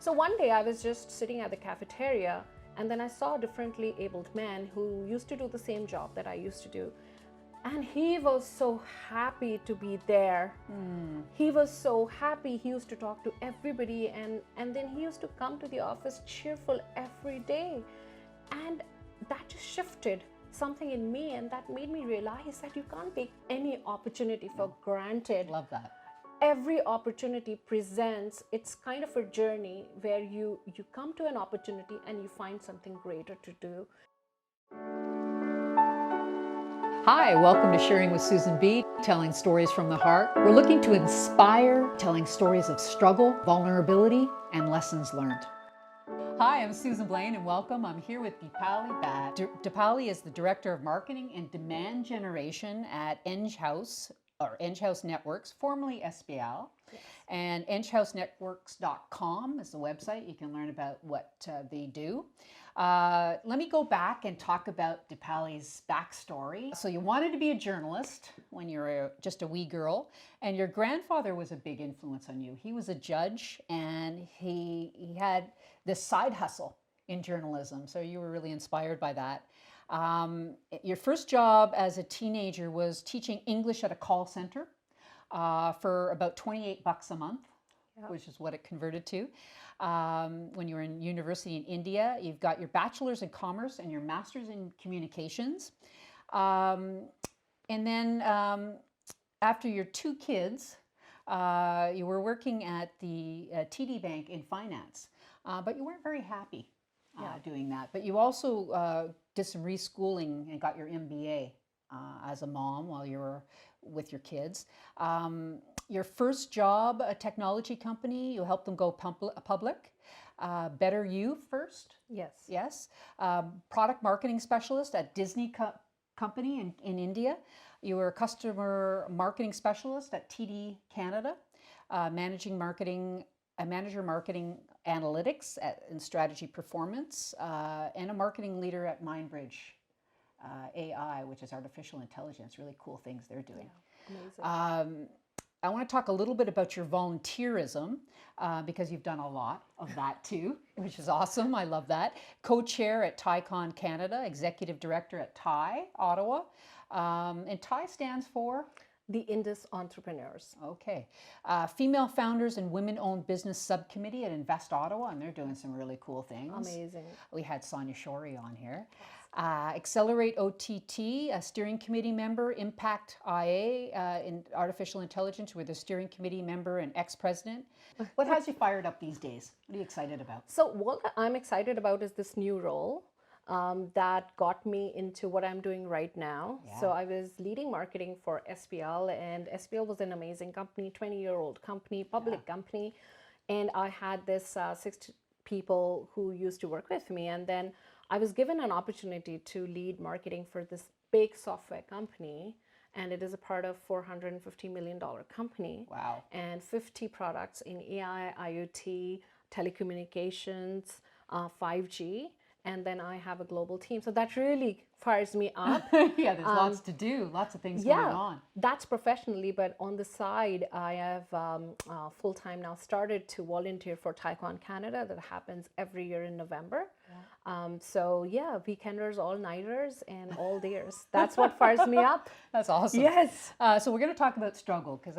So one day I was just sitting at the cafeteria, and then I saw a differently abled man who used to do the same job that I used to do. And he was so happy to be there. He was so happy. He used to talk to everybody, and then he used to come to the office cheerful every day. And that just shifted something in me, and that made me realize that you can't take any opportunity for granted. Love that. Every opportunity presents, it's kind of a journey where you come to an opportunity and you find something greater to do. Hi, welcome to Sharing with Susan B, telling stories from the heart. We're looking to inspire, telling stories of struggle, vulnerability, and lessons learned. Hi, I'm Susan Blaine and welcome. I'm here with Dipalli Bhatt. Dipali is the Director of Marketing and Demand Generation at Eng House Networks, formerly SBL. Yes. And enghousenetworks.com is the website. You can learn about what they do. Let me go back and talk about Dipalli's backstory. So you wanted to be a journalist when you were just a wee girl, and your grandfather was a big influence on you. He was a judge, and he had this side hustle in journalism, so you were really inspired by that. Your first job as a teenager was teaching English at a call center for about $28 a month, which is what it converted to. When you were in university in India, you've got your bachelor's in commerce and your master's in communications. And then after your two kids, you were working at the TD Bank in finance, but you weren't very happy doing that. But you also did some reschooling and got your MBA as a mom while you were with your kids. Your first job, a technology company, you helped them go public. Better You first? Yes. Yes. Product marketing specialist at Disney company in India. You were a customer marketing specialist at TD Canada, manager marketing analytics and strategy performance, and a marketing leader at Mindbridge AI, which is artificial intelligence. Really cool things they're doing. Yeah, amazing. I want to talk a little bit about your volunteerism because you've done a lot of that too, which is awesome. I love that. Co-chair at TiCon Canada, executive director at TI Ottawa. And TI stands for? The Indus Entrepreneurs. Okay. Female Founders and Women-Owned Business Subcommittee at Invest Ottawa, and they're doing some really cool things. Amazing. We had Sonia Shorey on here. Accelerate OTT, a steering committee member. Impact IA in artificial intelligence, with a steering committee member and ex-president. What has you fired up these days? What are you excited about? So what I'm excited about is this new role that got me into what I'm doing right now. Yeah. So I was leading marketing for SBL, and SBL was an amazing company, 20-year-old company, public company. And I had this 6 people who used to work with me. And then I was given an opportunity to lead marketing for this big software company. And it is a part of $450 million company. Wow. And 50 products in AI, IoT, telecommunications, 5G. And then I have a global team. So that really fires me up. Yeah, there's lots to do, lots of things going on. That's professionally, but on the side, I have full-time now started to volunteer for TiCon Canada. That happens every year in November. So yeah, weekenders, all-nighters, and all days. That's what fires me up. That's awesome. Yes. So we're going to talk about struggle, because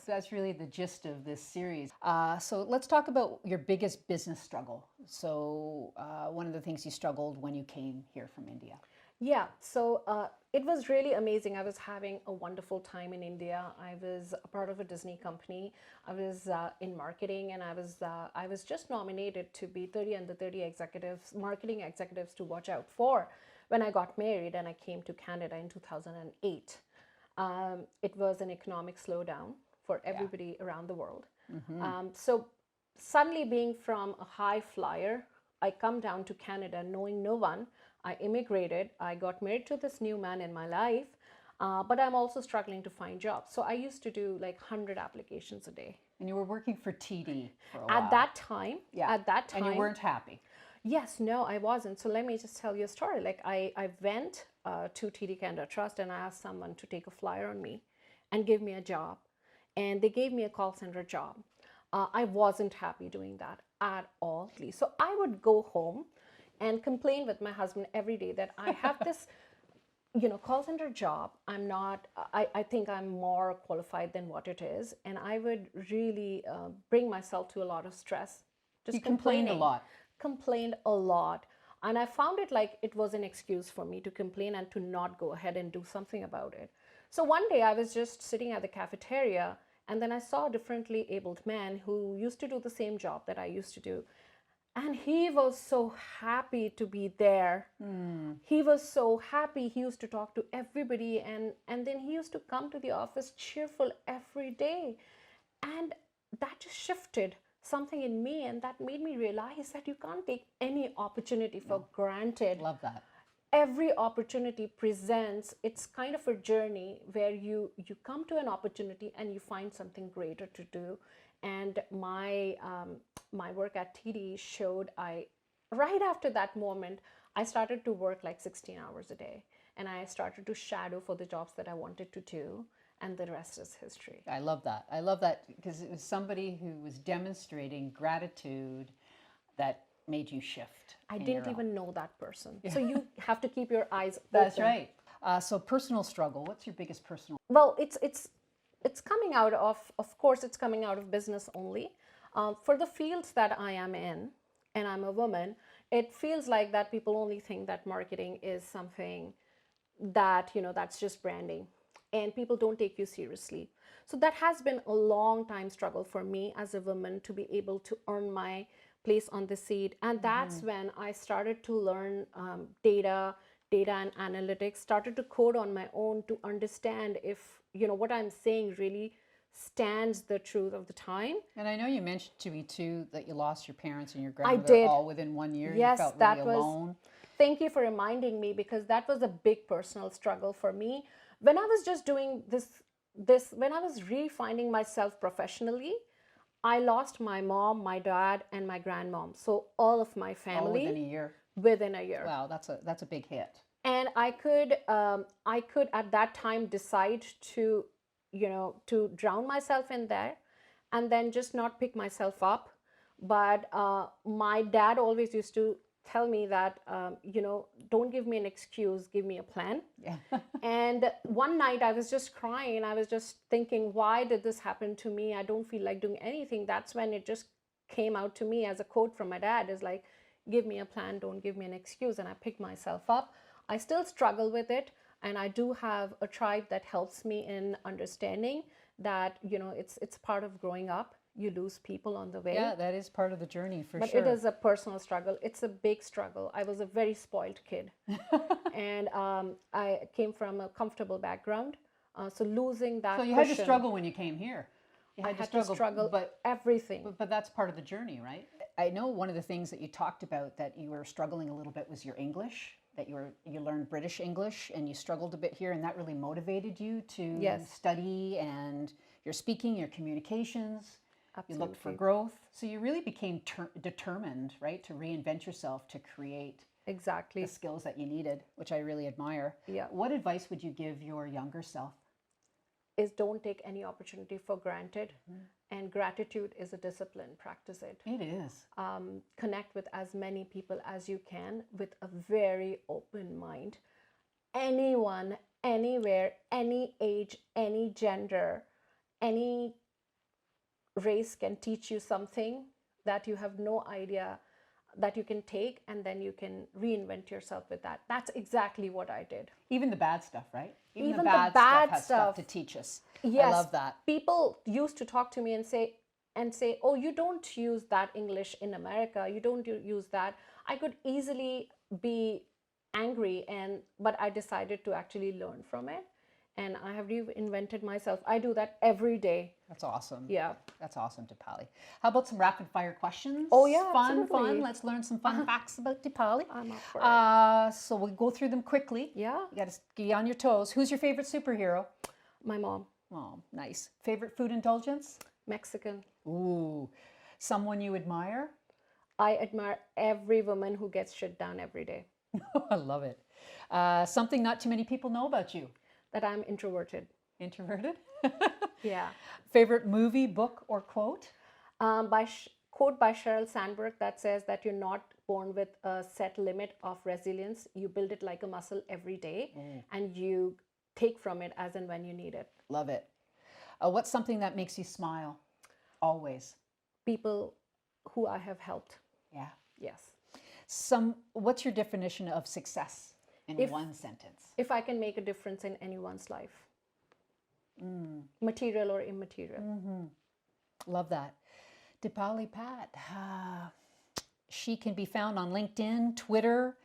that's really the gist of this series. So let's talk about your biggest business struggle. So one of the things you struggled when you came here from India. Yeah, so it was really amazing. I was having a wonderful time in India. I was a part of a Disney company. I was in marketing, and I was just nominated to be 30 under 30 executives, marketing executives to watch out for when I got married and I came to Canada in 2008. It was an economic slowdown for everybody around the world. So suddenly, being from a high flyer, I come down to Canada knowing no one. I immigrated, I got married to this new man in my life, but I'm also struggling to find jobs. So I used to do like 100 applications a day. And you were working for TD for a while. At that time. And you weren't happy. Yes, no, I wasn't. So let me just tell you a story. Like I went to TD Canada Trust and I asked someone to take a flyer on me and give me a job. And they gave me a call center job. I wasn't happy doing that at all. So I would go home and complain with my husband every day that I have this call center job. I think I'm more qualified than what it is. And I would really bring myself to a lot of stress. Just You complained a lot. Complained a lot. And I found it like it was an excuse for me to complain and to not go ahead and do something about it. So one day I was just sitting at the cafeteria, and then I saw a differently abled man who used to do the same job that I used to do. And he was so happy to be there. He was so happy. He used to talk to everybody, and then he used to come to the office cheerful every day. And that just shifted something in me, and that made me realize that you can't take any opportunity for granted. Love that. Every opportunity presents, it's kind of a journey where you come to an opportunity and you find something greater to do. And my work at TD showed, right after that moment, I started to work like 16 hours a day, and I started to shadow for the jobs that I wanted to do, and the rest is history. I love that. I love that because it was somebody who was demonstrating gratitude that made you shift. I didn't your own. even know that person. So you have to keep your eyes open. That's right. So personal struggle. What's your biggest personal? Well, it's coming out of course, it's coming out of business only. For the fields that I am in, and I'm a woman, it feels like that people only think that marketing is something that, that's just branding, and people don't take you seriously. So that has been a long time struggle for me as a woman to be able to earn my place on the seat. And that's when I started to learn data and analytics, started to code on my own to understand if, what I'm saying really stands the truth of the time. And I know you mentioned to me too that you lost your parents and your I grandmother did. all within 1 year. Yes, You felt that really was. alone. Thank you for reminding me, because that was a big personal struggle for me. When I was just doing this when I was re-finding myself professionally, I lost my mom, my dad, and my grandmom. So all of my All family within a year. within a year. Wow, that's a big hit. And I could at that time decide to to drown myself in there and then just not pick myself up. But my dad always used to tell me that don't give me an excuse, give me a plan. Yeah. And one night I was just crying, and I was just thinking, why did this happen to me? I don't feel like doing anything. That's when it just came out to me as a quote from my dad, is like, give me a plan, don't give me an excuse. And I picked myself up. I still struggle with it, and I do have a tribe that helps me in understanding that it's part of growing up. You lose people on the way. Yeah, that is part of the journey for But sure. it is a personal struggle. It's a big struggle. I was a very spoiled kid. And I came from a comfortable background. So losing that So you had to cushion, struggle when you came here. You I had to struggle but everything. but that's part of the journey, right? I know one of the things that you talked about that you were struggling a little bit was your English. That you learned British English and you struggled a bit here, and that really motivated you to Yes. study and your speaking, your communications. You looked for Absolutely. growth. So you really became determined, right, to reinvent yourself, to create Exactly. the skills that you needed, which I really admire. Yeah. What advice would you give your younger self? Is don't take any opportunity for granted. And gratitude is a discipline. Practice it. It is. Connect with as many people as you can with a very open mind. Anyone, anywhere, any age, any gender, any race can teach you something that you have no idea that you can take, and then you can reinvent yourself with that. That's exactly what I did. Even the bad stuff, right? Even the bad bad stuff has stuff. to teach us. Yes, I love that. People used to talk to me and say, oh, you don't use that English in America. You don't use that. I could easily be angry, but I decided to actually learn from it. And I have reinvented myself. I do that every day. That's awesome. Yeah. That's awesome, Dipali. How about some rapid fire questions? Oh, yeah, Fun. absolutely. Let's learn some fun facts about Dipali. I'm up for it. So we'll go through them quickly. Yeah. You got to be on your toes. Who's your favorite superhero? My mom. Oh, nice. Favorite food indulgence? Mexican. Ooh. Someone you admire? I admire every woman who gets shit done every day. I love it. Something not too many people know about you? That I'm introverted. Introverted? Yeah. Favorite movie, book, or quote? Quote by Sheryl Sandberg that says that you're not born with a set limit of resilience. You build it like a muscle every day, and you take from it as and when you need it. Love it. What's something that makes you smile always? People who I have helped. Yeah. Yes. What's your definition of success in one sentence? If I can make a difference in anyone's life, material or immaterial. Love that. Dipalli Bhatt. She can be found on LinkedIn, Twitter.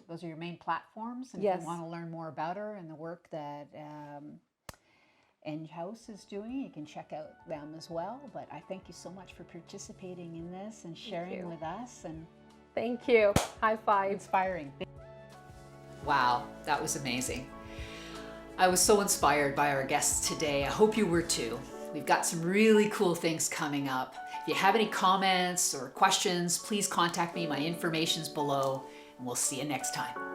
Those are your main platforms. And if you want to learn more about her and the work that House is doing, you can check out them as well. But I thank you so much for participating in this and sharing with us. And thank you. High five. Inspiring. Wow, that was amazing. I was so inspired by our guests today. I hope you were too. We've got some really cool things coming up. If you have any comments or questions, please contact me. My information's below, and we'll see you next time.